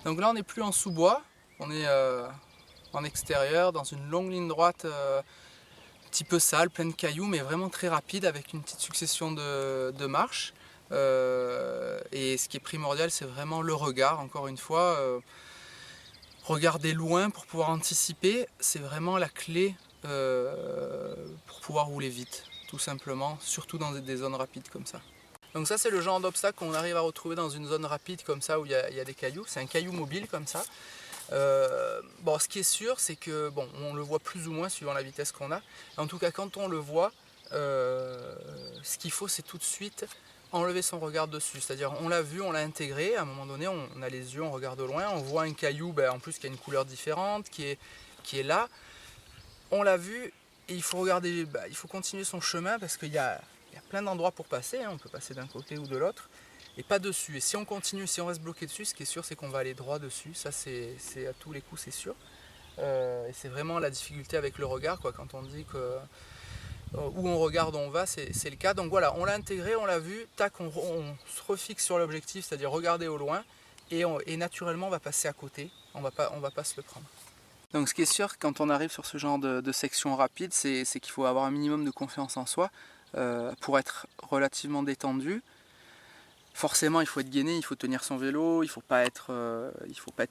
Donc là on n'est plus en sous-bois, on est en extérieur, dans une longue ligne droite, un petit peu sale, pleine de cailloux, mais vraiment très rapide, avec une petite succession de marches. Et ce qui est primordial, c'est vraiment le regard, encore une fois. Regarder loin pour pouvoir anticiper, c'est vraiment la clé pour pouvoir rouler vite, tout simplement, surtout dans des zones rapides comme ça. Donc ça, c'est le genre d'obstacle qu'on arrive à retrouver dans une zone rapide comme ça, où il y a des cailloux. C'est un caillou mobile comme ça. Bon, ce qui est sûr, c'est que bon, on le voit plus ou moins suivant la vitesse qu'on a. En tout cas, quand on le voit, ce qu'il faut, c'est tout de suite enlever son regard dessus. C'est-à-dire, on l'a vu, on l'a intégré. À un moment donné, on a les yeux, on regarde au loin, on voit un caillou, en plus qui a une couleur différente, qui est là. On l'a vu, et il faut regarder, il faut continuer son chemin parce qu'il y a plein d'endroits pour passer. On peut passer d'un côté ou de l'autre. Et pas dessus. Et si on continue, si on reste bloqué dessus, ce qui est sûr, c'est qu'on va aller droit dessus. Ça, c'est à tous les coups, c'est sûr. Et c'est vraiment la difficulté avec le regard, quoi. Quand on dit que où on regarde, on va, c'est le cas. Donc voilà, on l'a intégré, on l'a vu. Tac, on se refixe sur l'objectif, c'est-à-dire regarder au loin. Et naturellement, on va passer à côté. On va pas se le prendre. Donc ce qui est sûr, quand on arrive sur ce genre de section rapide, c'est qu'il faut avoir un minimum de confiance en soi pour être relativement détendu. Forcément, il faut être gainé, il faut tenir son vélo, il faut pas être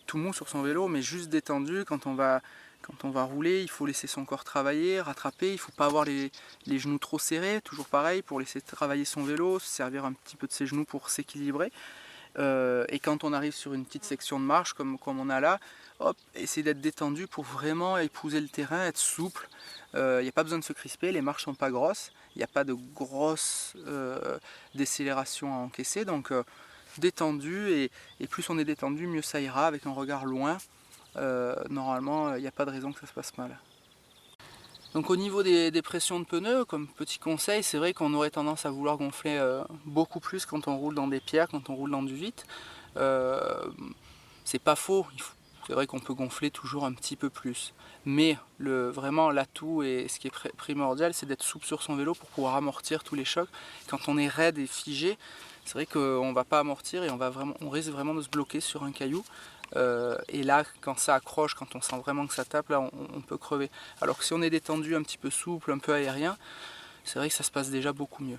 tout mou sur son vélo, mais juste détendu. Quand on va rouler, il faut laisser son corps travailler, rattraper. Il ne faut pas avoir les genoux trop serrés, toujours pareil, pour laisser travailler son vélo, se servir un petit peu de ses genoux pour s'équilibrer. Et quand on arrive sur une petite section de marche comme on a là, hop, essayer d'être détendu pour vraiment épouser le terrain, être souple. Il n'y a pas besoin de se crisper, les marches ne sont pas grosses, il n'y a pas de grosse décélération à encaisser, donc détendu, et plus on est détendu, mieux ça ira, avec un regard loin. Normalement, il n'y a pas de raison que ça se passe mal. Donc au niveau des pressions de pneus, comme petit conseil, c'est vrai qu'on aurait tendance à vouloir gonfler beaucoup plus quand on roule dans des pierres, quand on roule dans du vite. C'est pas faux, c'est vrai qu'on peut gonfler toujours un petit peu plus. Mais vraiment l'atout et ce qui est primordial, c'est d'être souple sur son vélo pour pouvoir amortir tous les chocs. Quand on est raide et figé, c'est vrai qu'on ne va pas amortir et on risque vraiment de se bloquer sur un caillou. Et là, quand ça accroche, quand on sent vraiment que ça tape, là on peut crever. Alors que si on est détendu, un petit peu souple, un peu aérien, c'est vrai que ça se passe déjà beaucoup mieux.